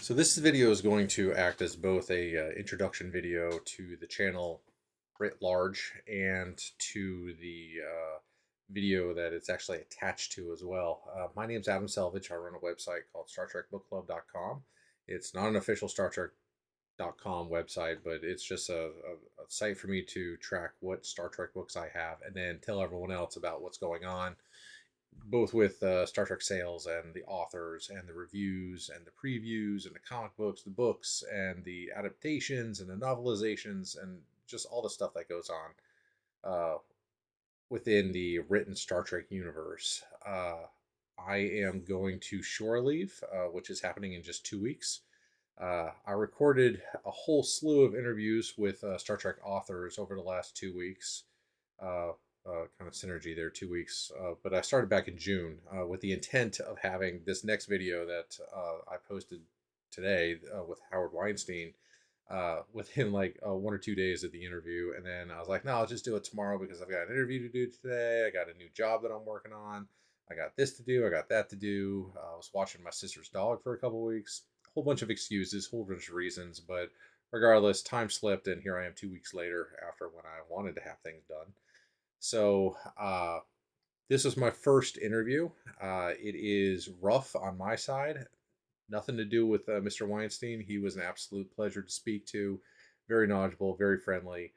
So this video is going to act as both a introduction video to the channel writ large and to the video that it's actually attached to as well. My name's Adam Selvage. I run a website called StarTrekBookClub.com. It's not an official StarTrek.com website, but it's just a site for me to track what Star Trek books I have and then tell everyone else about what's going on both with Star Trek sales and the authors and the reviews and the previews and the comic books, the books and the adaptations and the novelizations and just all the stuff that goes on uh, within the written Star Trek universe. I am going to shore leave, which is happening in just 2 weeks. I recorded a whole slew of interviews with Star Trek authors over the last 2 weeks. Uh, kind of synergy there, 2 weeks. But I started back in June with the intent of having this next video that I posted today with Howard Weinstein within like 1 or 2 days of the interview. And then I was like, no, I'll just do it tomorrow because I've got an interview to do today. I got a new job that I'm working on. I got this to do. I got that to do. I was watching my sister's dog for a couple of weeks. A whole bunch of excuses, whole bunch of reasons. But regardless, time slipped. And here I am 2 weeks later after when I wanted to have things done. So this was my first interview. It is rough on my side. Nothing to do with Mr. Weinstein. He was an absolute pleasure to speak to. Very knowledgeable, very friendly.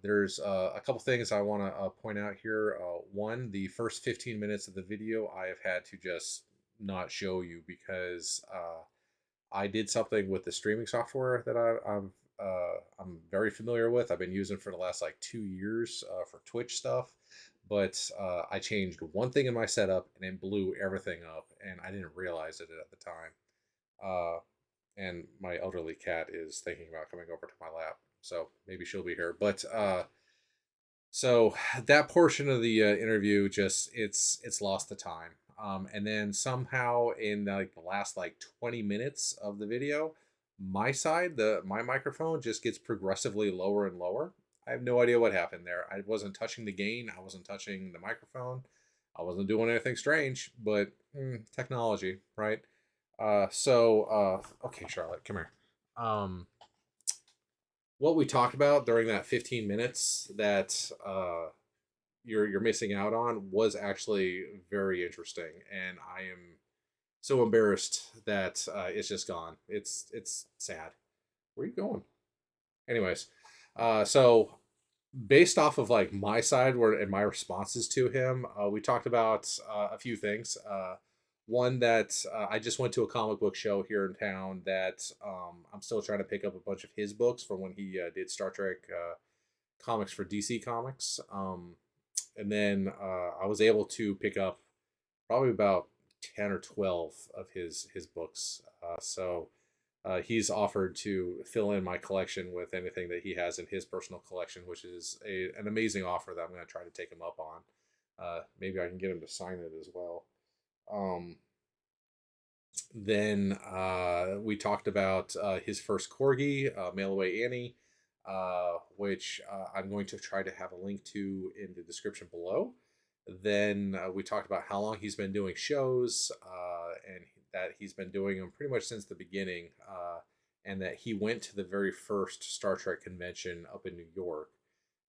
There's a couple things I want to point out here. One, the first 15 minutes of the video I have had to just not show you because I did something with the streaming software that I'm very familiar with. I've been using for the last like 2 years for Twitch stuff, but I changed one thing in my setup and it blew everything up, and I didn't realize it at the time. Uh, and my elderly cat is thinking about coming over to my lap, so maybe she'll be here. But so that portion of the interview just it's lost the time. And then somehow in like the last like 20 minutes of the video, my side, the my microphone just gets progressively lower and lower. I have no idea what happened there. I wasn't touching the gain. I wasn't touching the microphone. I wasn't doing anything strange, but technology, right? Okay, Charlotte, come here. What we talked about during that 15 minutes that you're missing out on was actually very interesting, and I am so embarrassed that it's just gone. It's sad. Where are you going? Anyways, so based off of like my side where and my responses to him, we talked about a few things. One that I just went to a comic book show here in town that I'm still trying to pick up a bunch of his books from when he did Star Trek comics for DC Comics. And then I was able to pick up probably about 10 or 12 of his books. He's offered to fill in my collection with anything that he has in his personal collection, which is an amazing offer that I'm going to try to take him up on. Maybe I can get him to sign it as well. Um, then we talked about his first corgi, Mail Away Annie, which I'm going to try to have a link to in the description below. Then we talked about how long he's been doing shows and that he's been doing them pretty much since the beginning, and that he went to the very first Star Trek convention up in New York.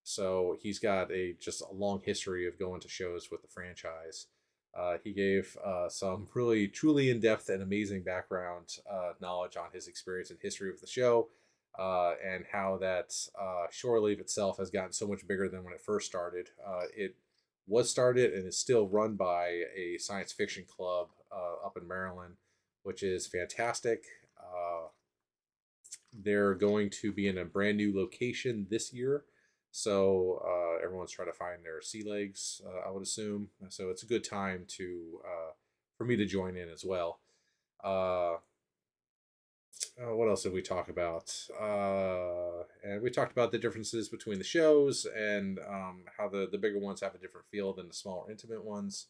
So he's got just a long history of going to shows with the franchise. He gave some really, truly in depth and amazing background knowledge on his experience and history with the show, and how that Shore Leave itself has gotten so much bigger than when it first started. It was started and is still run by a science fiction club up in Maryland, which is fantastic. They're going to be in a brand new location this year. So everyone's trying to find their sea legs, I would assume. So it's a good time to for me to join in as well. Uh, what else did we talk about? And we talked about the differences between the shows and how the bigger ones have a different feel than the smaller, intimate ones.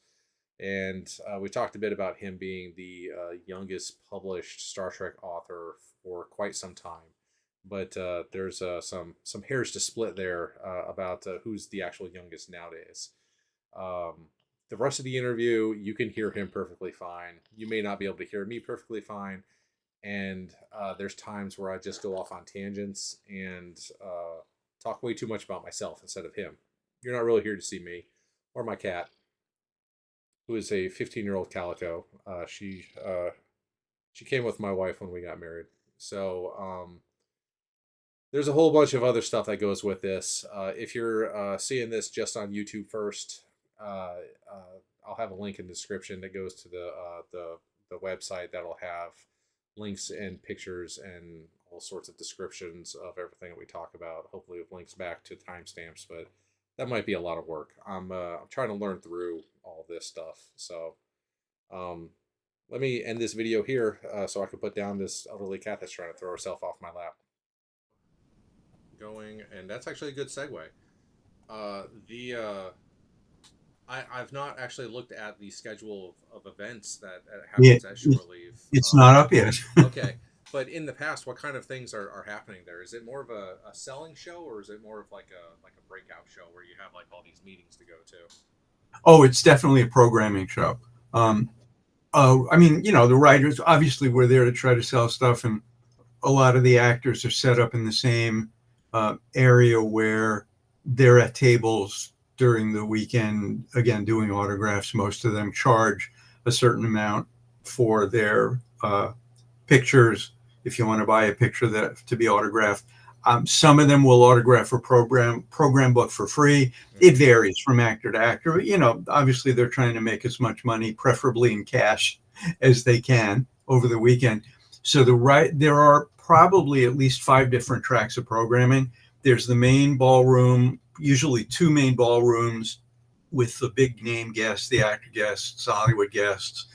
And we talked a bit about him being the youngest published Star Trek author for quite some time. But there's some hairs to split there about who's the actual youngest nowadays. Um, the rest of the interview, you can hear him perfectly fine. You may not be able to hear me perfectly fine. And there's times where I just go off on tangents and talk way too much about myself instead of him. You're not really here to see me or my cat, who is a 15-year-old calico. She came with my wife when we got married. So there's a whole bunch of other stuff that goes with this. If you're seeing this just on YouTube first, I'll have a link in the description that goes to the website that'll have links and pictures and all sorts of descriptions of everything that we talk about. Hopefully, with links back to timestamps, but that might be a lot of work. I'm trying to learn through all this stuff. So um, let me end this video here so I can put down this elderly cat that's trying to throw herself off my lap. Going, and that's actually a good segue. The I've not actually looked at the schedule of events that Yeah, happens at Shore Leave. it's not up yet. Okay, but in the past, what kind of things are happening there? Is it more of a selling show, or is it more of like a breakout show where you have like all these meetings to go to? Oh, it's definitely a programming show. Um, I mean, the writers obviously were there to try to sell stuff, and a lot of the actors are set up in the same area where they're at tables during the weekend, again, doing autographs. Most of them charge a certain amount for their pictures. If you want to buy a picture that to be autographed, some of them will autograph a program book for free. It varies from actor to actor. But, obviously they're trying to make as much money, preferably in cash, as they can over the weekend. So there are probably at least 5 different tracks of programming. There's the main ballroom, usually 2 main ballrooms with the big name guests, the actor guests, Hollywood guests.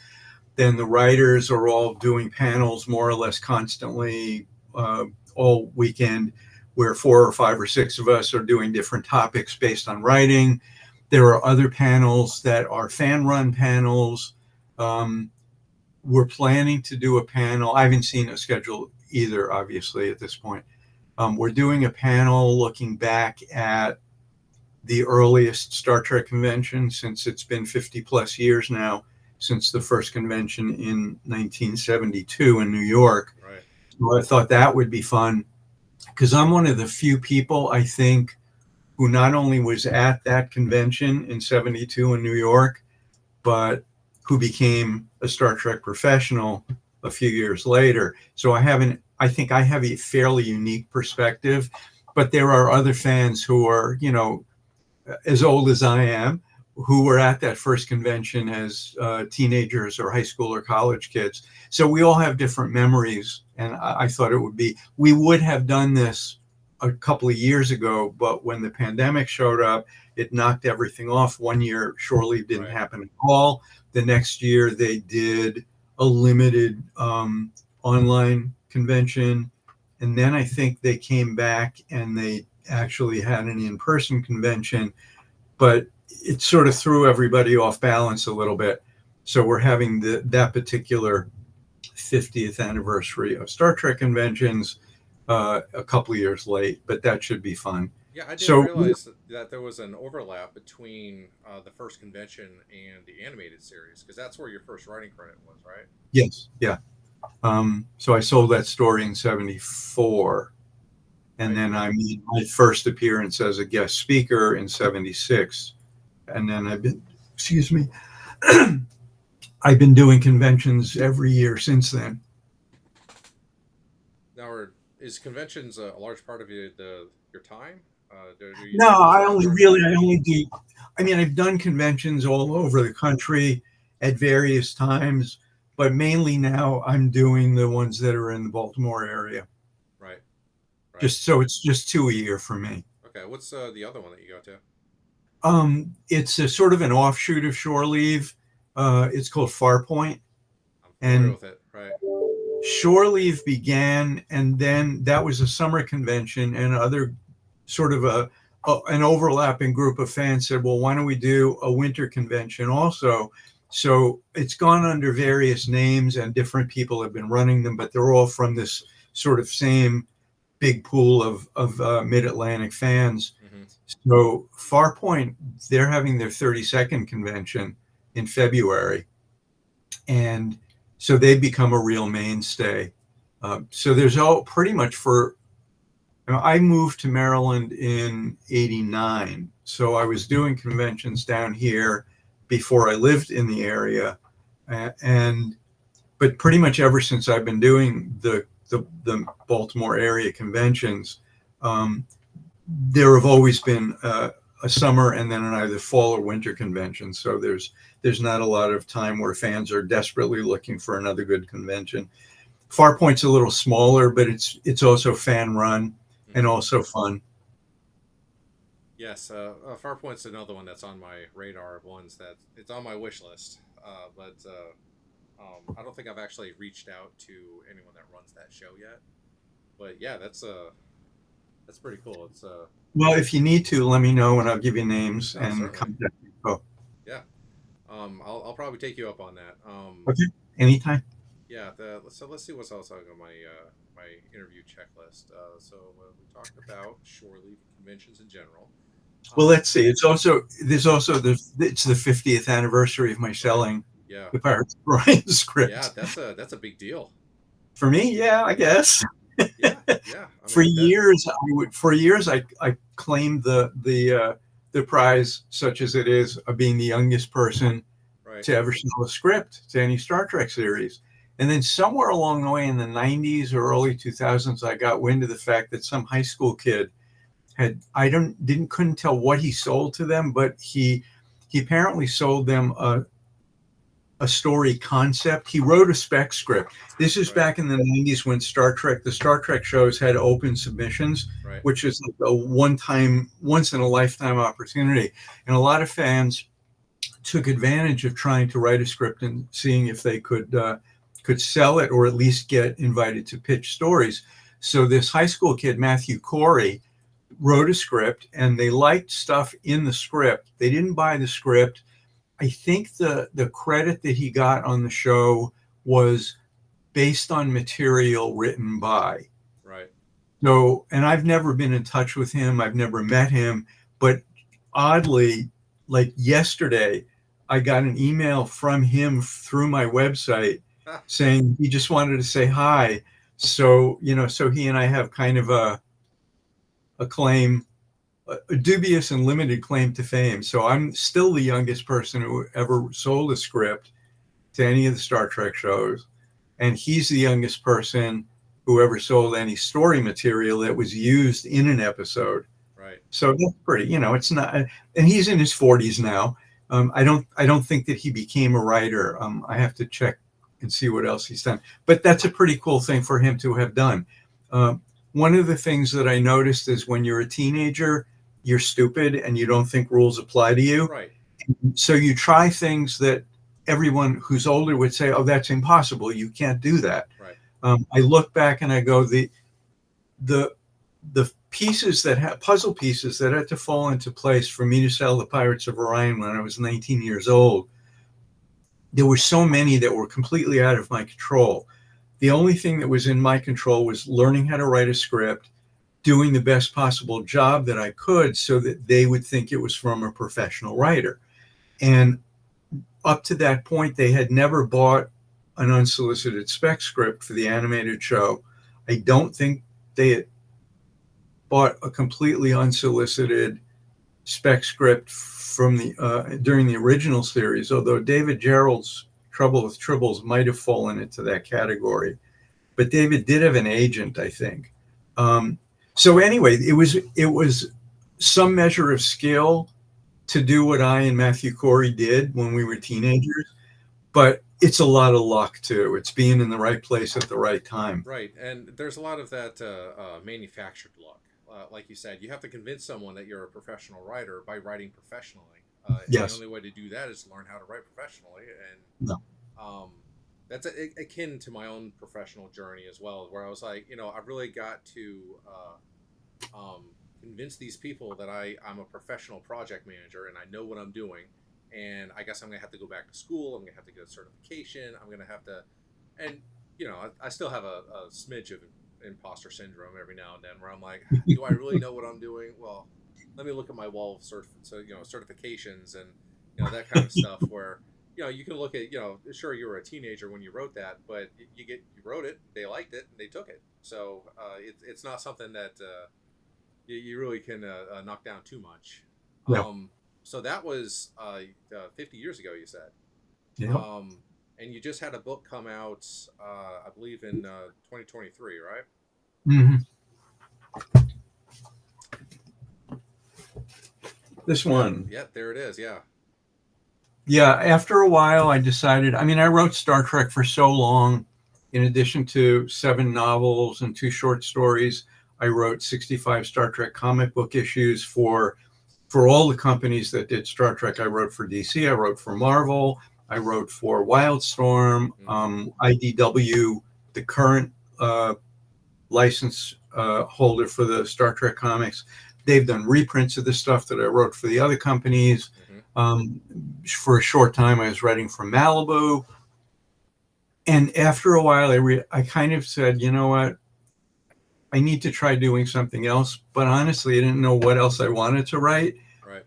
Then the writers are all doing panels more or less constantly all weekend, where 4 or 5 or 6 of us are doing different topics based on writing. There are other panels that are fan-run panels. We're planning to do a panel. I haven't seen a schedule either, obviously, at this point. We're doing a panel looking back at the earliest Star Trek convention, since it's been 50 plus years now since the first convention in 1972 in New York. Right. So I thought that would be fun, because I'm one of the few people, I think, who not only was at that convention in 72 in New York, but who became a Star Trek professional a few years later. So I think I have a fairly unique perspective, but there are other fans who are, as old as I am, who were at that first convention as teenagers or high school or college kids. So we all have different memories. And I thought we would have done this a couple of years ago, but when the pandemic showed up, it knocked everything off. One year, Shore Leave didn't happen at all. The next year, they did a limited online convention. And then I think they came back and they actually had an in-person convention, but it sort of threw everybody off balance a little bit. So we're having that particular 50th anniversary of Star Trek conventions a couple of years late, but that should be fun. Yeah, I didn't So realize that there was an overlap between the first convention and the animated series, because that's where your first writing credit was, right? yes, yeah. So I sold that story in 74. And Right. then I made my first appearance as a guest speaker in 76. And then excuse me, I've been doing conventions every year since then. Now, is conventions a large part of your time? Do you No, do those a lot during the I week? only do, I mean, I've done conventions all over the country at various times, but mainly now I'm doing the ones that are in the Baltimore area. Right. Right. Just so it's just 2 a year for me. Okay. What's the other one that you go to? It's a sort of an offshoot of Shore Leave. It's called Farpoint. I'm familiar And with it. Right. Shore Leave began, and then that was a summer convention, and other sort of an overlapping group of fans said, well, why don't we do a winter convention also? So it's gone under various names, and different people have been running them, but they're all from this sort of same big pool of Mid-Atlantic fans. Mm-hmm. So Farpoint, they're having their 32nd convention in February. And so they've become a real mainstay. So there's all pretty much for, I moved to Maryland in '89. So I was doing conventions down here before I lived in the area. And, but pretty much ever since I've been doing the Baltimore area conventions, um, there have always been a summer and then an either fall or winter convention. So there's not a lot of time where fans are desperately looking for another good convention. Farpoint's a little smaller, but it's also fan run and Hmm. also fun. Yes, Farpoint's another one that's on my radar of ones that it's on my wish list. But I don't think I've actually reached out to anyone that runs that show yet. But yeah, that's pretty cool. It's Well, if you need to, let me know and I'll give you names no, and certainly, contact info. yeah. I'll probably take you up on that. Okay, anytime. Yeah. So let's see what's else on my my interview checklist. We talked about shore leave conventions in general. Well, Um, let's see. It's the 50th anniversary of my right. selling Yeah. the Pirates of Orion Yeah. script. That's a big deal. For me, yeah, I guess. Yeah. Yeah. I For mean that. years, I claimed the prize, such as it is, of being the youngest person Right. to ever sell a script to any Star Trek series. And then somewhere along the way in the '90s or early 2000s, I got wind of the fact that some high school kid had I don't didn't couldn't tell what he sold to them, but he apparently sold them a story concept. He wrote a spec script. This is Right. back in the '90s when the Star Trek shows had open submissions, Right. which is like a once in a lifetime opportunity. And a lot of fans took advantage of trying to write a script and seeing if they could sell it or at least get invited to pitch stories. So this high school kid, Matthew Corey, wrote a script and they liked stuff in the script. They didn't buy the script. I think the credit that he got on the show was based on material written by. Right. So, and I've never been in touch with him. I've never met him, but oddly, like yesterday, I got an email from him through my website saying he just wanted to say hi. So, so he and I have kind of a claim, a dubious and limited claim to fame. So I'm still the youngest person who ever sold a script to any of the Star Trek shows, and he's the youngest person who ever sold any story material that was used in an episode. Right. So that's pretty, it's not, and he's in his 40s now. I don't think that he became a writer. I have to check and see what else he's done, but that's a pretty cool thing for him to have done. Um, One of the things that I noticed is when you're a teenager, you're stupid and you don't think rules apply to you. Right. So you try things that everyone who's older would say, "Oh, that's impossible. You can't do that." Right. I look back and I go, the the pieces puzzle pieces that had to fall into place for me to sell the Pirates of Orion when I was 19 years old. There were so many that were completely out of my control. The only thing that was in my control was learning how to write a script, doing the best possible job that I could so that they would think it was from a professional writer. And up to that point, they had never bought an unsolicited spec script for the animated show. I don't think they had bought a completely unsolicited spec script from the during the original series, although David Gerrold's Trouble with Tribbles might have fallen into that category. But David did have an agent, I think. Um, so anyway, it was some measure of skill to do what I and Matthew Corey did when we were teenagers, but it's a lot of luck too. It's being in the right place at the right time. Right. And there's a lot of that manufactured luck. Like you said, you have to convince someone that you're a professional writer by writing professionally. And the Yes. only way to do that is to learn how to write professionally. And No. um, that's akin to my own professional journey as well, where I was like, I really got to convince these people that I'm a professional project manager and I know what I'm doing. And I guess I'm going to have to go back to school. I'm going to have to get a certification. I'm going to have to, and I still have a smidge of imposter syndrome every now and then where I'm like, do I really know what I'm doing? Well, let me look at my wall of certifications and that kind of stuff where you can look at, sure, you were a teenager when you wrote that, but you wrote it, they liked it, and they took it. So it's not something that you really can knock down too much. Yeah. Um, so that was 50 years ago, you said. Yeah. Um, and you just had a book come out, I believe, in 2023, right? Hmm. This Yep, one. yep, there it is. Yeah. Yeah, after a while, I decided. I mean, I wrote Star Trek for so long. In addition to 7 novels and 2 short stories, I wrote 65 Star Trek comic book issues for all the companies that did Star Trek. I wrote for DC. I wrote for Marvel. I wrote for Wildstorm, Mm-hmm. IDW, the current license holder for the Star Trek comics. They've done reprints of the stuff that I wrote for the other companies. Mm-hmm. Um, for a short time, I was writing for Malibu. And after a while, I kind of said, you know what? I need to try doing something else. But honestly, I didn't know what else I wanted to write. Right.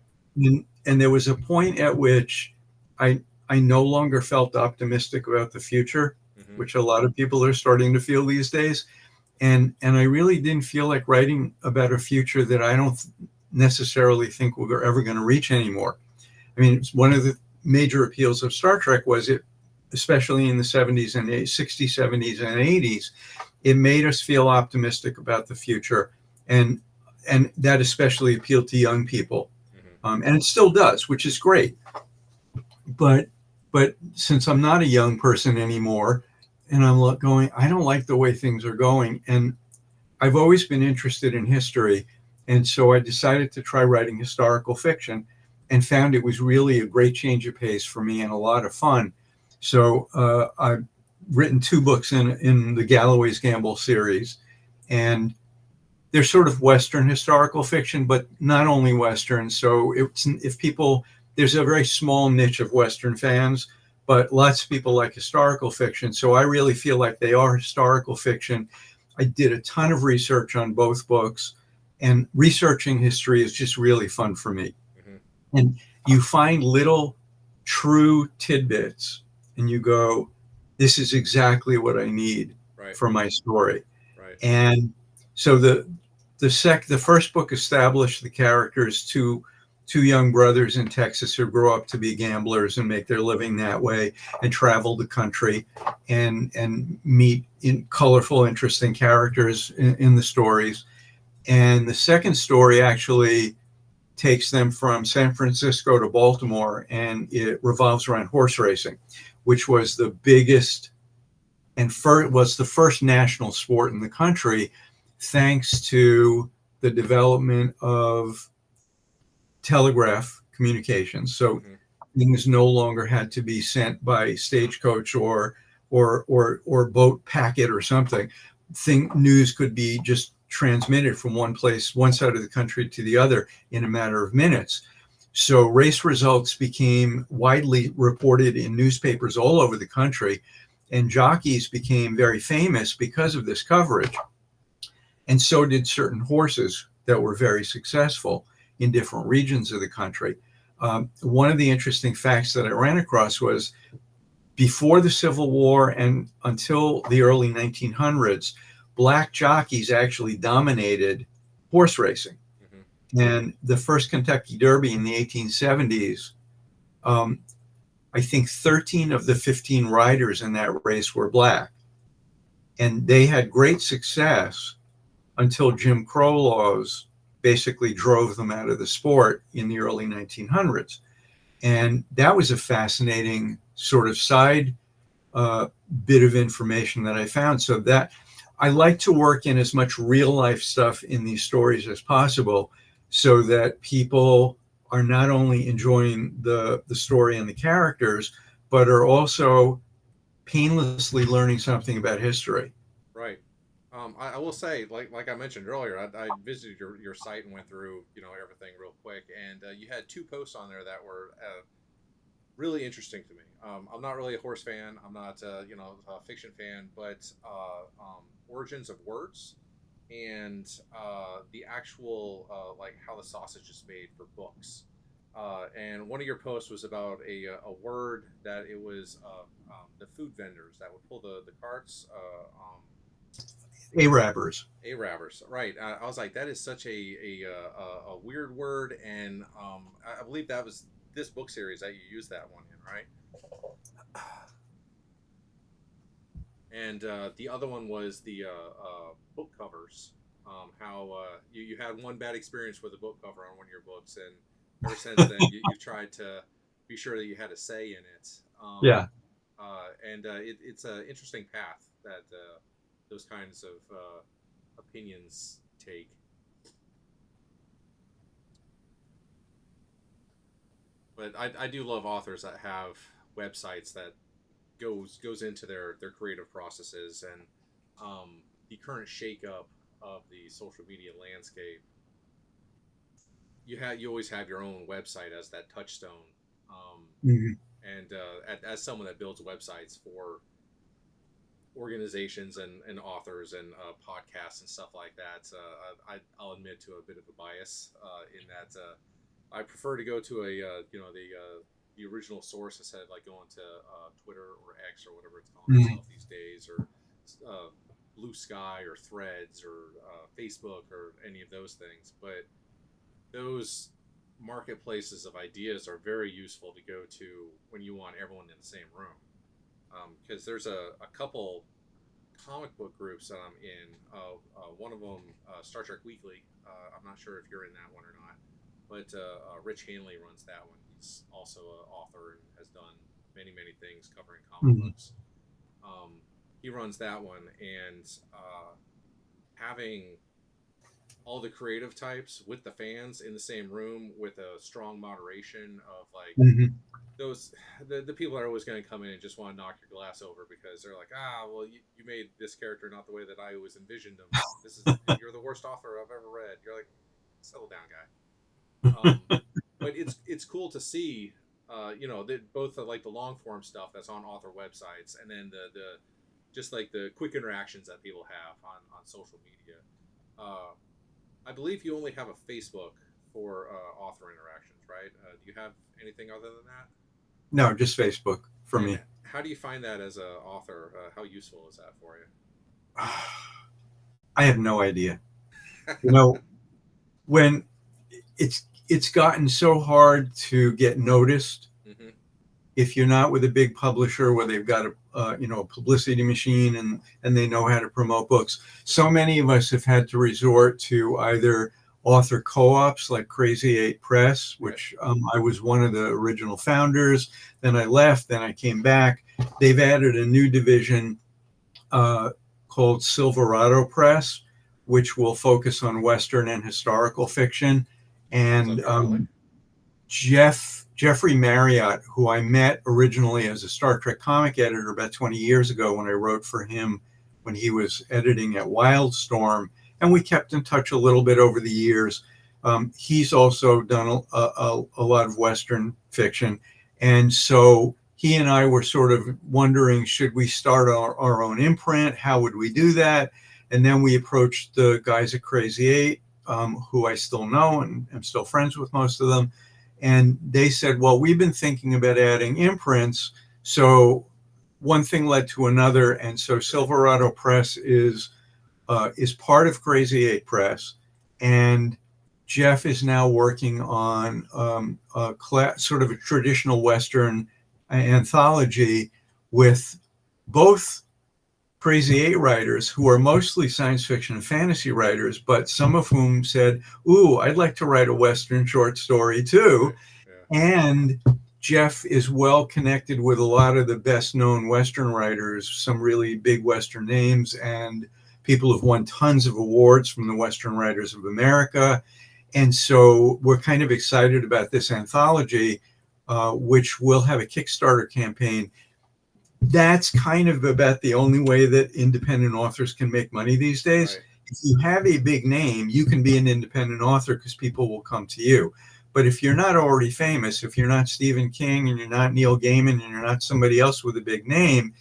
And there was a point at which I I no longer felt optimistic about the future, Mm-hmm. which a lot of people are starting to feel these days. And I really didn't feel like writing about a future that I don't necessarily think we're ever going to reach anymore. I mean, it's one of the major appeals of Star Trek was it, especially in the 70s and 60s, 70s, and 80s, it made us feel optimistic about the future, and and that especially appealed to young people, Mm-hmm. and it still does, which is great. But since I'm not a young person anymore, and I'm going, I don't like the way things are going, and I've always been interested in history, and so I decided to try writing historical fiction, and found it was really a great change of pace for me and a lot of fun. So I've written 2 books in the Galloway's Gamble series, and they're sort of Western historical fiction, but not only Western. So it's, if people, there's a very small niche of Western fans, but lots of people like historical fiction. So I really feel like they are historical fiction. I did a ton of research on both books, and researching history is just really fun for me. Mm-hmm. And you find little true tidbits, and you go, this is exactly what I need Right. for my story. Right. And so the first book established the characters, two young brothers in Texas who grow up to be gamblers and make their living that way, and travel the country and meet in colorful, interesting characters in the stories. And the second story actually takes them from San Francisco to Baltimore, and it revolves around horse racing, which was the biggest and was the first national sport in the country, thanks to the development of telegraph communications. So Mm-hmm. things no longer had to be sent by stagecoach or boat packet or something. News could be just transmitted from one place, one side of the country to the other in a matter of minutes. So race results became widely reported in newspapers all over the country, and jockeys became very famous because of this coverage. And so did certain horses that were very successful in different regions of the country. One of the interesting facts that I ran across was before the Civil War and until the early 1900s, black jockeys actually dominated horse racing. Mm-hmm. And the first Kentucky Derby in the 1870s, um, I think 13 of the 15 riders in that race were black. And they had great success until Jim Crow laws basically drove them out of the sport in the early 1900s. And that was a fascinating sort of side uh, bit of information that I found. So that I like to work in as much real life stuff in these stories as possible, so that people are not only enjoying the story and the characters, but are also painlessly learning something about history. Right. I will say, like I mentioned earlier, I visited your site and went through everything real quick, and you had two posts on there that were really interesting to me. I'm not really a horse fan. I'm not a fiction fan, but origins of words and the actual like how the sausage is made for books. And one of your posts was about a word that it was the food vendors that would pull the carts. Arabbers. Arabbers, right? I was like, that is such a weird word, and I believe that was this book series that you used that one in, right? And the other one was the book covers. How you had one bad experience with a book cover on one of your books, and ever since then you've tried to be sure that you had a say in it. Yeah. And it's an interesting path that those kinds of opinions take. But I do love authors that have websites that goes into their creative processes and the current shakeup of the social media landscape. You always have your own website as that touchstone, um, Mhm. and as someone that builds websites for organizations and authors and podcasts and stuff like that, I'll admit to a bit of a bias in that I prefer to go to a the original source instead of like going to Twitter or X or whatever it's calling Mhm. itself these days, or uh, Blue Sky or Threads or Facebook or any of those things. But those marketplaces of ideas are very useful to go to when you want everyone in the same room. Because there's a couple comic book groups that I'm in. One of them, Star Trek Weekly. I'm not sure if you're in that one or not, but Rich Hanley runs that one. He's also an author and has done many things covering comic Mhm. books. Um, he runs that one, and having all the creative types with the fans in the same room with a strong moderation of like Mhm. those the people that are always going to come in and just want to knock your glass over because they're like, well, you made this character not the way that I always envisioned him. This is You're the worst author I've ever read. You're like, settle down, guy. But it's cool to see, that both like the long form stuff that's on author websites, and then the just like the quick interactions that people have on social media. Uh, I believe you only have a Facebook for author interactions, right? Do you have anything other than that? No, just Facebook for And me. how do you find that as an author? How useful is that for I have no idea. you? You know, when it's gotten so hard to get noticed Hmm. if you're not with a big publisher where they've got a publicity machine and they know how to promote books. So many of us have had to resort to either author co-ops like Crazy Eight Press, Right. which I was one of the original founders. Then I left, then I came back. They've added a new division uh, called Silverado Press, which will focus on Western and historical fiction. Sounds up And your alley. Jeffrey Marriott, who I met originally as a Star Trek comic editor about 20 years ago when I wrote for him when he was editing at Wildstorm, and we kept in touch a little bit over the years. He's also done a lot of Western fiction, and so he and I were sort of wondering, should we start our own imprint? How would we do that? And then we approached the guys at Crazy Eight, who I still know and am still friends with most of them, and they said, well, we've been thinking about adding imprints. So one thing led to another. And so Right. Silverado Press is part of Crazy Eight Press. And Jeff is now working on sort of a traditional Western anthology with both Crazy Eight writers who are mostly science fiction and fantasy writers, but some of whom said, ooh, I'd like to write a Western short story too. Right. Yeah. And Jeff is well connected with a lot of the best known Western writers, some really big Western names, and people who've won tons of awards from the Western Writers of America. And so we're kind of excited about this anthology, which will have a Kickstarter campaign. That's kind of about the only way that independent authors can make money these days. Right. If you have a big name, you can be an independent author because people will come to you. But if you're not already famous, if you're not Stephen King and you're not Neil Gaiman and you're not somebody else with a big name,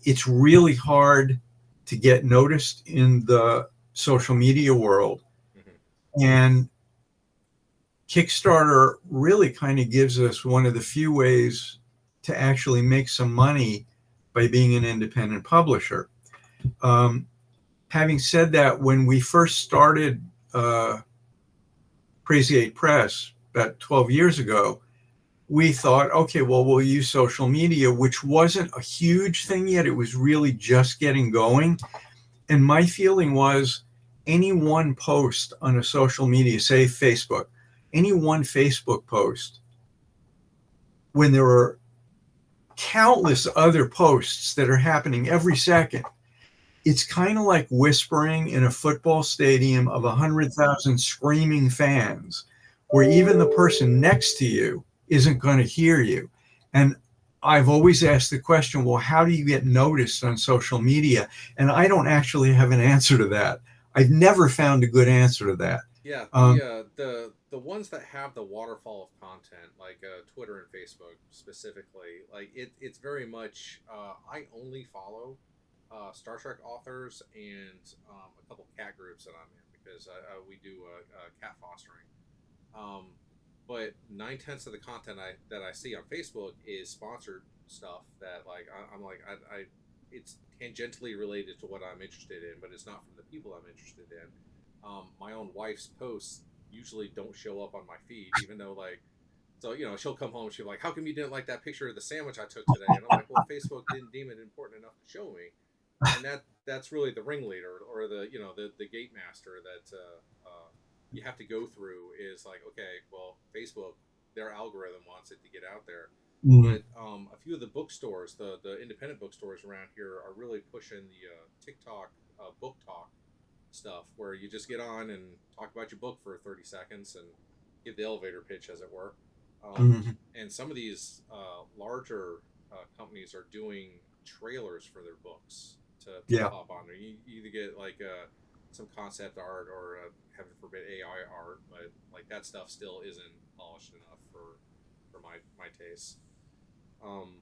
it's really hard to get noticed in the social media world. Hmm. And Kickstarter really kind of gives us one of the few ways to actually make some money by being an independent publisher. Um, Having said that, when we first started Crazy 8 Press about 12 years ago, we thought, okay, well, we'll use social media, which wasn't a huge thing yet. It was really just getting going. And my feeling was any one post on a social media, say Facebook, any one Facebook post, when there are countless other posts that are happening every second, it's kind of like whispering in a football stadium of 100,000 screaming fans, where even the person next to you isn't going to hear you. And I've always asked the question, well, how do you get noticed on social media? And I don't actually have an answer to that. I've never found a good answer to that. Yeah, Um, the ones that have the waterfall of content, like Twitter and Facebook specifically, like it's very much. I only follow Star Trek authors and a couple cat groups that I'm in because we do cat fostering. Um, but 9/10 of the content that I see on Facebook is sponsored stuff that like I'm like it's tangentially related to what I'm interested in, but it's not from the people I'm interested in. My own wife's posts usually don't show up on my feed, even though like so she'll come home and she'll be like, "How come you didn't like that picture of the sandwich I took today?" And I'm like, "Well, Facebook didn't deem it important enough to show me," and that's really the ringleader or the the gate master that you have to go through is like, okay, well, Facebook, their algorithm wants it to get out there. mm, But a few of the bookstores, the independent bookstores around here, are really pushing the TikTok book talk stuff, where you just get on and talk about your book for 30 seconds and give the elevator pitch, as it were. mm, And some of these larger companies are doing trailers for their books to yeah. pop on there. You either get like some concept art or heaven forbid AI art, but like that stuff still isn't polished enough for my taste. Um,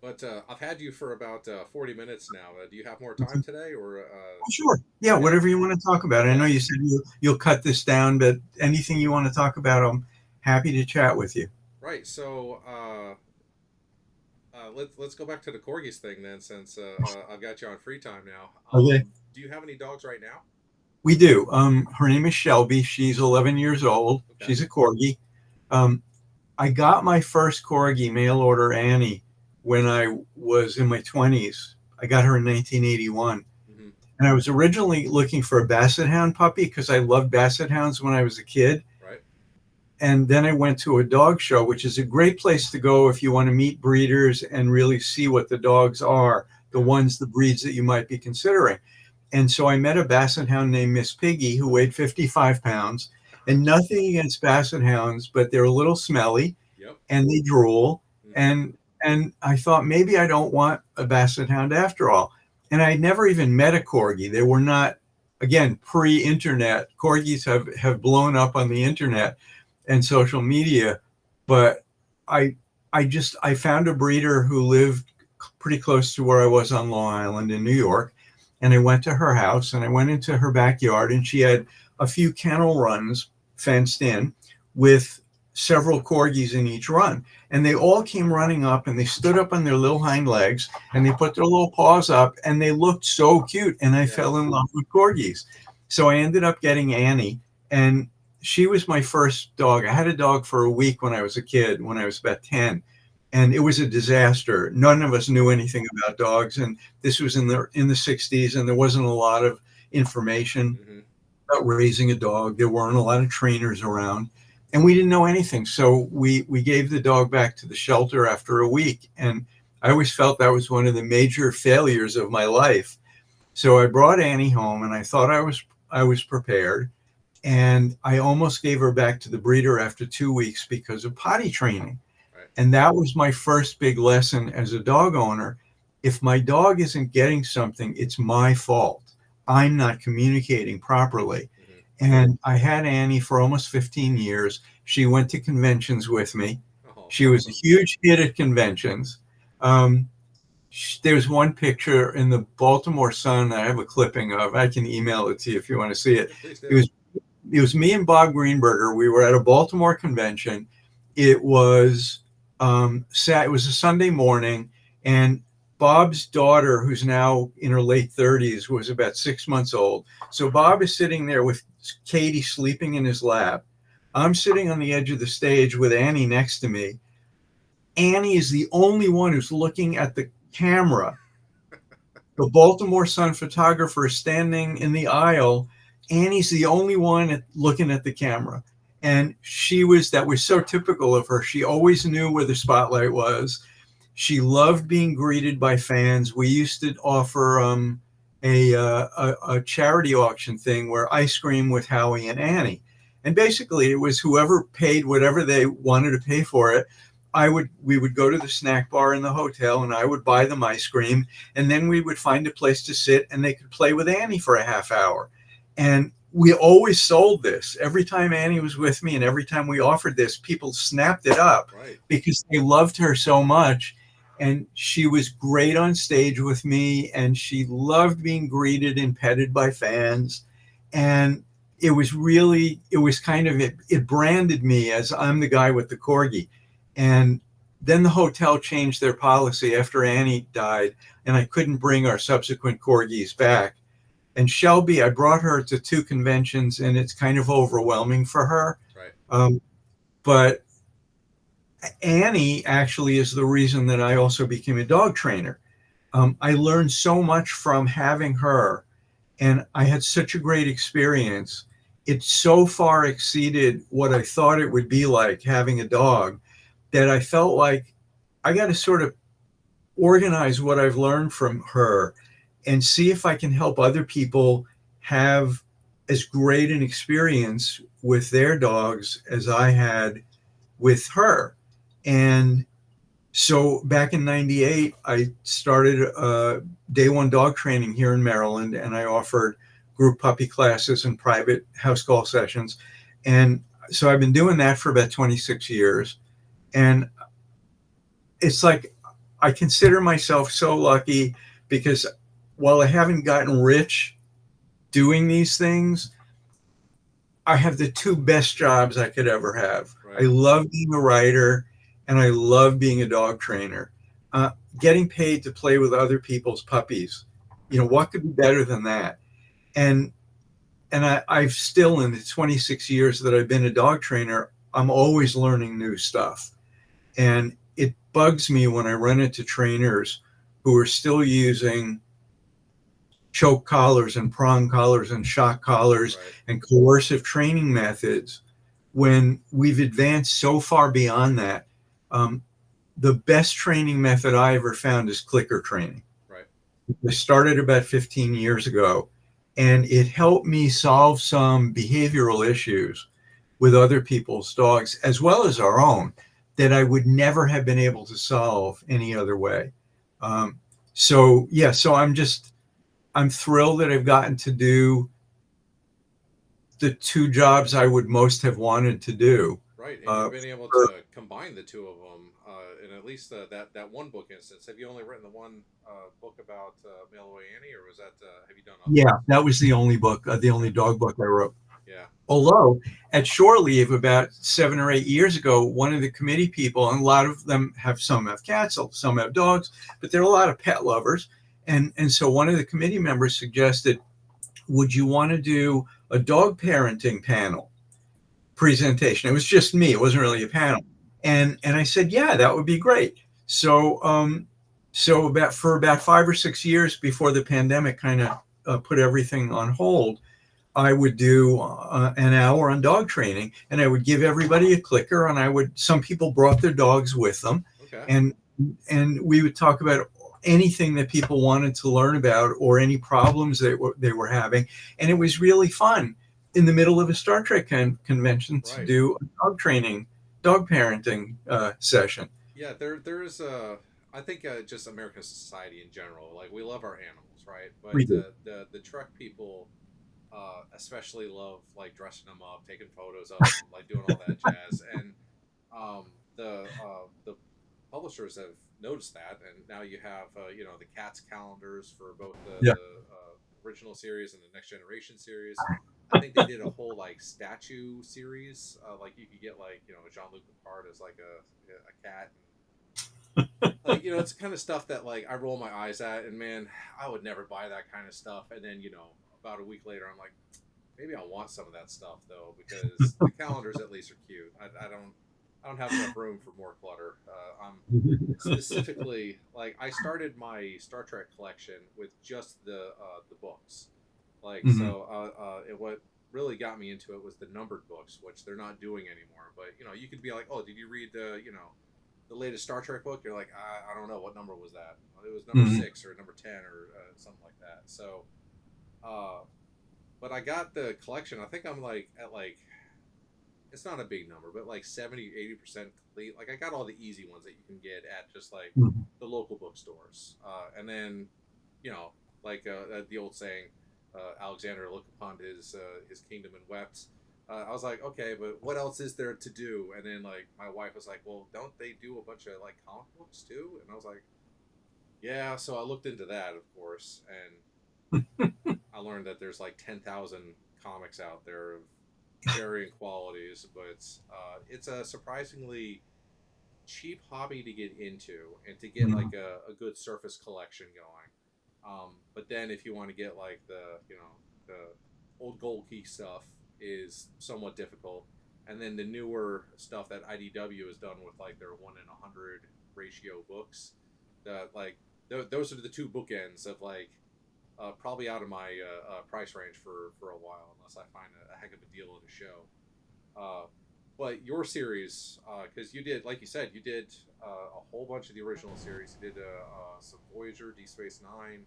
but I've had you for about 40 minutes now. Do you have more time today, or Sure. Yeah, okay, whatever you want to talk about. I know yeah, you said you'll cut this down, but anything you want to talk about, I'm happy to chat with you. right. So let's go back to the corgis thing then, since I've got you on free time now. Okay. Do you have any dogs right now? We do. Her name is Shelby. She's 11 years old. Okay. She's a corgi. Um, I got my first corgi mail order Annie when I was in my 20s. I got her in 1981. Hmm. And I was originally looking for a basset hound puppy because I loved basset hounds when I was a kid. Right. And then I went to a dog show, which is a great place to go if you want to meet breeders and really see what the dogs are, Yeah. the breeds that you might be considering. And so I met a basset hound named Miss Piggy who weighed 55 pounds. And nothing against basset hounds, but they're a little smelly Yep. and they drool. Hmm. And I thought maybe I don't want a basset hound after all. And I never even met a corgi. They were not, again, pre-internet. Corgis have blown up on the internet and social media, but I I found a breeder who lived pretty close to where I was on Long Island in New York, and I went to her house and I went into her backyard and she had a few kennel runs fenced in with several corgis in each run. And they all came running up and they stood up on their little hind legs and they put their little paws up and they looked so cute. And I Yeah. fell in love with corgis. So I ended up getting Annie, and she was my first dog. I had a dog for a week when I was a kid, when I was about 10. And it was a disaster. None of us knew anything about dogs. And this was in the 60s, and there wasn't a lot of information Hmm. about raising a dog. There weren't a lot of trainers around, and we didn't know anything. So we gave the dog back to the shelter after a week, and I always felt that was one of the major failures of my life. So I brought Annie home, and I thought I was prepared, and I almost gave her back to the breeder after 2 weeks because of potty training. Right. And that was my first big lesson as a dog owner. If my dog isn't getting something, it's my fault. I'm not communicating properly. Hmm. And I had Annie for almost 15 years. She went to conventions with me. Oh, She was a awesome. huge hit at conventions. Um, there's one picture in the Baltimore Sun that I have a clipping of. I can email it to you if you want to see it. Please It do. was it was me and Bob Greenberger. We were at a Baltimore convention. It was it was a Sunday morning, and Bob's daughter, who's now in her late 30s, was about 6 months old. So Bob is sitting there with Katie sleeping in his lap. I'm sitting on the edge of the stage with Annie next to me. Annie is the only one who's looking at the camera. The Baltimore Sun photographer is standing in the aisle. Annie's the only one looking at the camera. And that was so typical of her. She always knew where the spotlight was. She loved being greeted by fans. We used to offer a charity auction thing where ice cream with Howie and Annie. And basically, it was whoever paid whatever they wanted to pay for it. We would go to the snack bar in the hotel, and I would buy them ice cream, and then we would find a place to sit, and they could play with Annie for a half hour. And we always sold this. Every time Annie was with me, and every time we offered this, people snapped it up Right. because they loved her so much. And she was great on stage with me, and she loved being greeted and petted by fans. And it was kind of, it branded me as I'm the guy with the corgi. And then the hotel changed their policy after Annie died, and I couldn't bring our subsequent corgis back. And Shelby, I brought her to 2 conventions, and it's kind of overwhelming for her. Right. But Annie actually is the reason that I also became a dog trainer. I learned so much from having her, and I had such a great experience. It so far exceeded what I thought it would be like having a dog that I felt like I got to sort of organize what I've learned from her and see if I can help other people have as great an experience with their dogs as I had with her. And so back in 98, I started day one dog training here in Maryland, and I offered group puppy classes and private house call sessions. And so I've been doing that for about 26 years. And it's like I consider myself so lucky because while I haven't gotten rich doing these things, I have the 2 best jobs I could ever have. I Right. love being a writer, and I love being a dog trainer. Getting paid to play with other people's puppies, what could be better than that? And I've still, in the 26 years that I've been a dog trainer, I'm always learning new stuff. And it bugs me when I run into trainers who are still using choke collars and prong collars and shock collars Right. and coercive training methods when we've advanced so far beyond that. The best training method I ever found is clicker training. Right. I started about 15 years ago, and it helped me solve some behavioral issues with other people's dogs, as well as our own, that I would never have been able to solve any other way. Um, so I'm thrilled that I've gotten to do the 2 jobs I would most have wanted to do. Right, and you've Uh, been able for, to combine the two of them in at least that one book instance. Have you only written the one book about Mail Away Annie, or was that have you done yeah, others? that was the only book, the only Okay, dog book I wrote. yeah, Although at Shore Leave about 7 or 8 years ago, one of the committee people, and a lot of them some have cats, some have dogs, but there are a lot of pet lovers. And so one of the committee members suggested, would you want to do a dog parenting panel presentation? It was just me. It wasn't really a panel. And I said, yeah, that would be great. So about 5 or 6 years before the pandemic kind of put everything on hold, I would do an hour on dog training, and I would give everybody a clicker, and some people brought their dogs with them, okay, and we would talk about anything that people wanted to learn about or any problems they were having. And it was really fun in the middle of a Star Trek convention to right, do a dog parenting session. yeah. There is I think just American society in general, like we love our animals, right? But We do. the truck people especially love like dressing them up, taking photos of them, like doing all that jazz, and the publishers have noticed that, and now you have the cats calendars for both the Yeah. original series and the next generation series. I think they did a whole like statue series. Like you could get like Jean-Luc Picard as like a cat, like it's the kind of stuff that like I roll my eyes at, and man, I would never buy that kind of stuff. And then about a week later, I'm like, maybe I want some of that stuff though, because the calendars at least are cute. I don't have enough room for more clutter. I'm specifically like I started my Star Trek collection with just the books. Like Mhm. so, what really got me into it was the numbered books, which they're not doing anymore. But you could be like, oh, did you read the latest Star Trek book? You're like, I don't know what number was that. Well, it was number Mhm. 6 or number 10 or something like that. So, uh, but I got the collection. I think I'm like at like it's not a big number, but like 70-80% complete. Like I got all the easy ones that you can get at just like Mhm. the local bookstores, and then you know like the old saying, Alexander looked upon his kingdom and wept. I was like, okay, but what else is there to do? And then like my wife was like, well, don't they do a bunch of like comic books too? And I was like, yeah. So I looked into that, of course, and I learned that there's like 10,000 comics out there of varying qualities, but it's a surprisingly cheap hobby to get into and to get Mhm. like a good surface collection going. But then if you want to get like the old gold key stuff is somewhat difficult, and then the newer stuff that IDW has done with like their 1 in 100 ratio books, that like those are the two bookends of like probably out of my price range for a while, unless I find a heck of a deal at a show. Uh, but your series, because you did, like you said, you did a whole bunch of the original series. You did some Voyager, D Space Nine,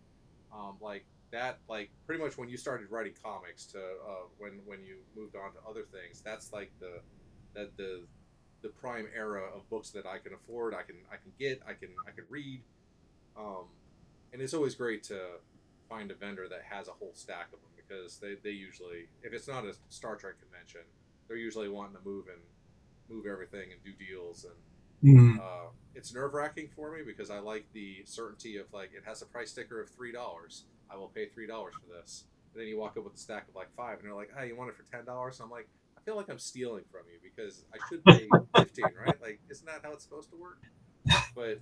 like that. Like pretty much when you started writing comics to when you moved on to other things. That's like that the prime era of books that I can afford. I can get. I can read. Um, and it's always great to find a vendor that has a whole stack of them, because they usually, if it's not a Star Trek convention, they're usually wanting to move everything and do deals. And Mhm. it's nerve wracking for me because I like the certainty of like it has a price sticker of $3. I will pay $3 for this. And then you walk up with a stack of like five, and they're like, "Hey, you want it for $10?" I'm like, I feel like I'm stealing from you because I should pay 15, right? Like, isn't that how it's supposed to work? But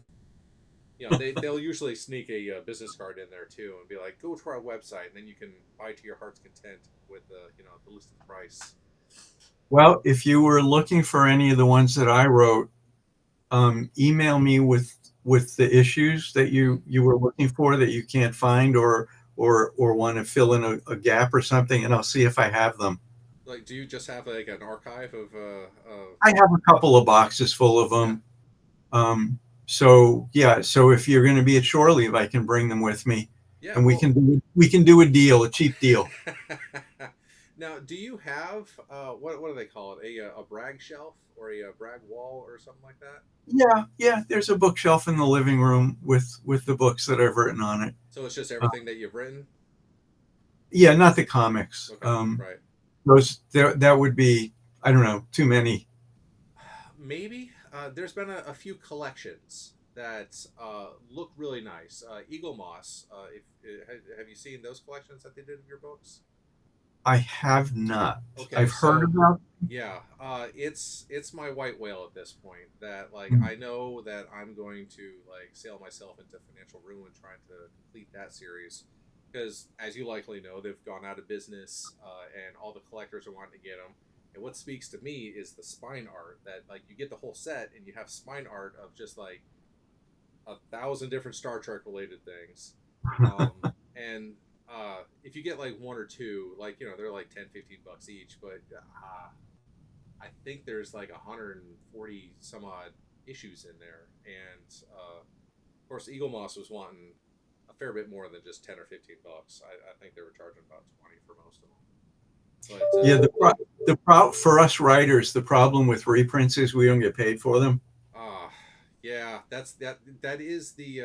they'll usually sneak a business card in there too, and be like, "Go to our website, and then you can buy to your heart's content with the listed price." Well, if you were looking for any of the ones that I wrote, email me with the issues that Mm-hmm. you were looking for that you can't find, or want to fill in a gap or something, and I'll see if I have them. Like, do you just have like an archive of I have a couple of boxes full of yeah, them. So yeah, so if you're going to be at shore leave, I can bring them with me, yeah? and Well, we can do a deal, a cheap deal. now, do you have what do they call it? A brag shelf or a brag wall or something like that? Yeah, yeah. There's a bookshelf in the living room with the books that I've written on it. So it's just Uh, everything that you've written. yeah, not the comics. Okay, right. Those there that would be, I don't know, too many. Maybe there's been a few collections that look really nice. Eagle Moss. If have you seen those collections that they did of your books? I have not. Okay, I've heard so about. yeah, it's my white whale at this point. That like Mm. I know that I'm going to like sail myself into financial ruin trying to complete that series, because as you likely know, they've gone out of business, and all the collectors are wanting to get them. And what speaks to me is the spine art, that like you get the whole set and you have spine art of just like 1,000 different Star Trek related things. And if you get like one or two, like they're like 10-15 bucks each, but I think there's like 140 some odd issues in there. And of course, Eagle Moss was wanting a fair bit more than just 10 or 15 bucks. I think they were charging about 20 for most of them. But Yeah, for us writers, the problem with reprints is we don't get paid for them. uh, yeah, that is the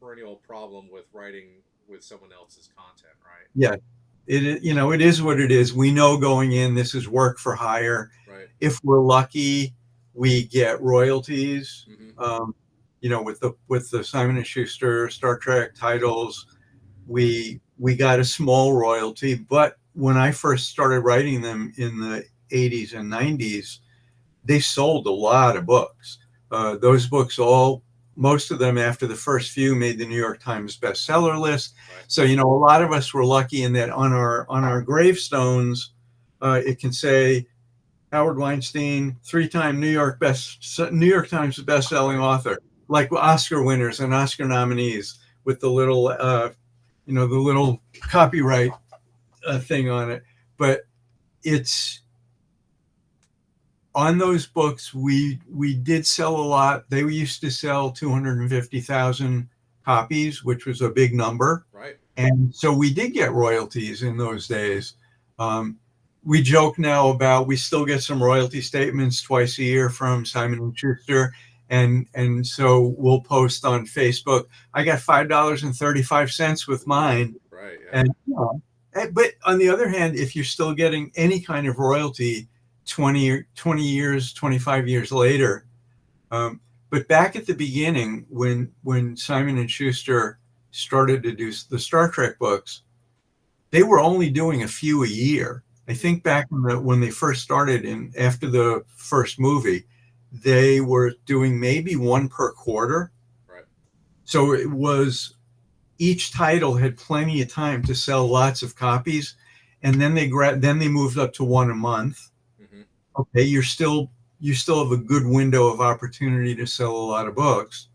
perennial problem with writing with someone else's content, right? Yeah, it is what it is. We know going in this is work for hire. Right. If we're lucky, we get royalties. Mm-hmm. Um, with the Simon and Schuster Star Trek titles, we got a small royalty, but when I first started writing them in the 80s and 90s, they sold a lot of books. Those books most of them after the first few made the New York Times bestseller list. Right. So, a lot of us were lucky in that on our gravestones, it can say Howard Weinstein, three-time New York Times best-selling Right. author, like Oscar winners and Oscar nominees with the little, the little copyright thing on it. But it's on those books. We did sell a lot. They used to sell 250,000 copies, which was a big number. Right. And so we did get royalties in those days. Um, we joke now about we still get some royalty statements twice a year from Simon and Schuster, and so we'll post on Facebook. I got $5.35 with mine, Right. Yeah. and but on the other hand, if you're still getting any kind of royalty 20 years, 25 years later, but back at the beginning, when Simon and Schuster started to do the Star Trek books, they were only doing a few a year. I Mm-hmm. think back when they first started, and after the first movie, they were doing maybe one per quarter. Right. So it was each title had plenty of time to sell lots of copies, and then they moved up to one a month. Mm-hmm. Okay, you still have a good window of opportunity to sell a lot of books.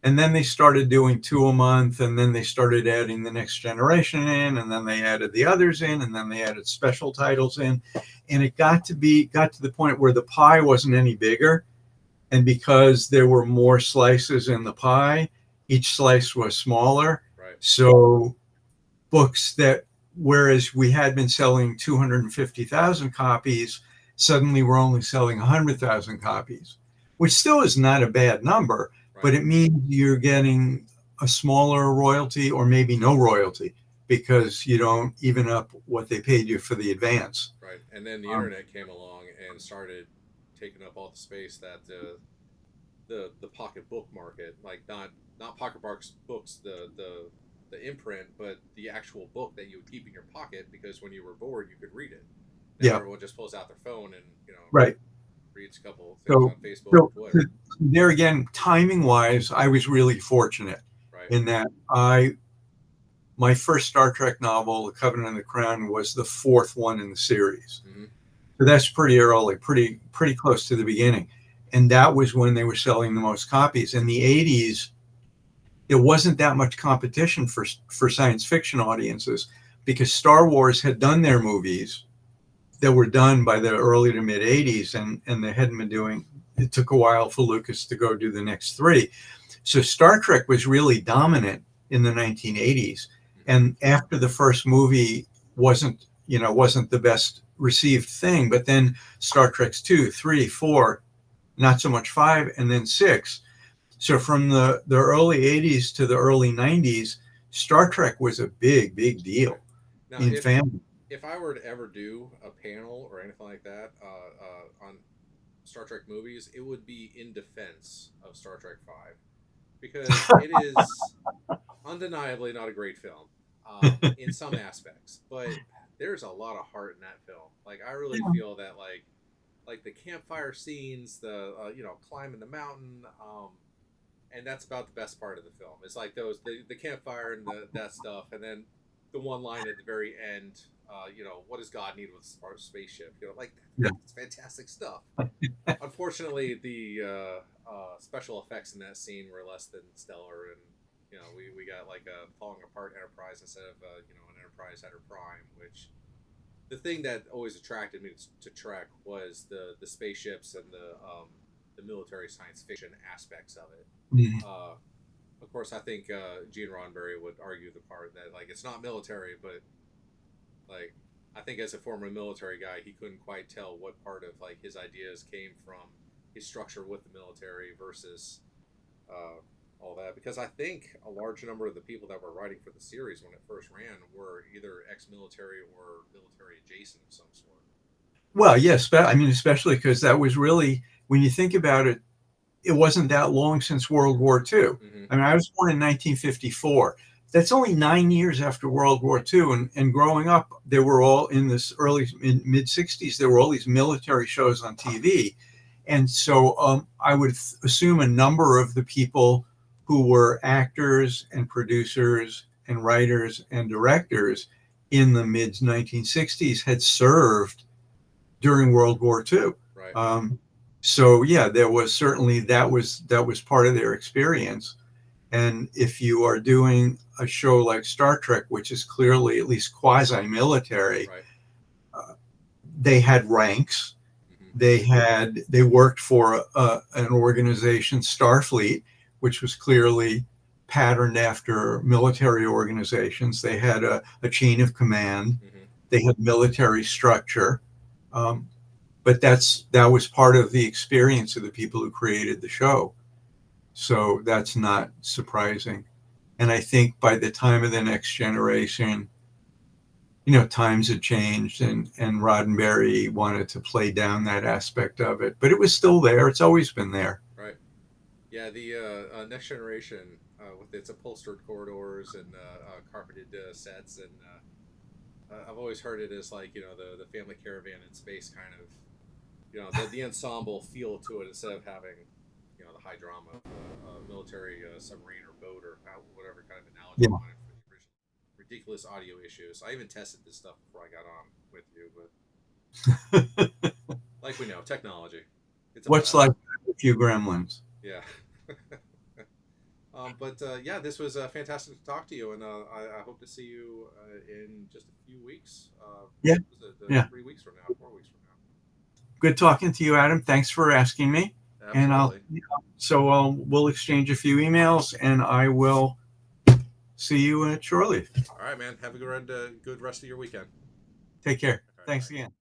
And then they started doing two a month, and then they started adding the next generation in, and then they added the others in, and then they added special titles in. And it got to the point where the pie wasn't any bigger. And because there were more slices in the pie, each slice was smaller. Right. So books that, whereas we had been selling 250,000 copies, suddenly we're only selling 100,000 copies, which still is not a bad number, Right. but it means you're getting a smaller royalty or maybe no royalty because you don't even up what they paid you for the advance. Right. And then the Um, internet came along and started taking up all the space that the pocketbook market, like not books, the imprint, but the actual book that you would keep in your pocket because when you were bored you could read it. Now yeah, everyone just pulls out their phone and right. reads a couple things So, on Facebook or so Twitter. there again, timing wise, I was really fortunate Right. in that my first Star Trek novel, The Covenant of the Crown, was the fourth one in the series. Mm-hmm. So that's pretty early, pretty close to the beginning. And that was when they were selling the most copies. In the 80s, there wasn't that much competition for science fiction audiences because Star Wars had done their movies that were done by the early to mid 80s, and they hadn't been doing it. Took a while for Lucas to go do the next three. So Star Trek was really dominant in the 1980s. And after the first movie wasn't the best received thing, but then Star Trek's 2, 3, 4, not so much 5, and then 6. So from the early 80s to the early 90s, Star Trek was a big deal Right. Now, in fandom. if I were to ever do a panel or anything like that on Star Trek movies, it would be in defense of Star Trek Five because it is undeniably not a great film in some aspects, but there's a lot of heart in that film. Like I really feel that like the campfire scenes, the climbing the mountain, and that's about the best part of the film. It's like the campfire and that stuff, and then the one line at the very end. What does God need with a spaceship? Yeah. That's fantastic stuff. Unfortunately, the special effects in that scene were less than stellar, and we got like a falling apart Enterprise instead of an Enterprise at her prime. Which the thing that always attracted me to Trek was the spaceships and the military science fiction aspects of it. Mhm. Of course, I think Gene Roddenberry would argue the part that like it's not military, but like I think as a former military guy, he couldn't quite tell what part of like his ideas came from his structure with the military versus uh, all that. Because I think a large number of the people that were writing for the series when it first ran were either ex-military or military adjacent of some sort. Well, yes, I mean, especially because that was really, when you think about it, it wasn't that long since World War II. Mm-hmm. I mean, I was born in 1954. That's only 9 years after World War II. And growing up, there were all in this early mid 60s, there were all these military shows on TV. And so I would assume a number of the people who were actors and producers and writers and directors in the mid 1960s had served during World War II. Right. So yeah, there was certainly that was part of their experience. And if you are doing a show like Star Trek, which is clearly at least quasi-military, Right. they had ranks. Hmm. They worked for an organization, Starfleet, which was clearly patterned after military organizations. They had a chain of command. Hmm. They had military structure. But that was part of the experience of the people who created the show. So that's not surprising. And I think by the time of the Next Generation, times had changed, and Roddenberry wanted to play down that aspect of it, but it was still there. It's always been there. Right. Yeah, the Next Generation, with its upholstered corridors and carpeted sets, and I've always heard it as like the family caravan in space kind of the ensemble feel to it instead of having the high drama of a military submarine or boat or whatever kind of analogy Yeah. you wanted for the original ridiculous audio issues. I even tested this stuff before I got on with you, but like we know, technology, it's a What's blast. like a few gremlins? Yeah. But yeah, this was fantastic to talk to you, and I hope to see you in just a few weeks. Yeah. Was it, Yeah. 3 weeks from now, 4 weeks from Good talking to you, Adam. Thanks for asking me. now. And Absolutely. we'll exchange a few emails, and I will see you shortly. All right, man. Have a good rest of your weekend. Take care. All right, Thanks bye. again.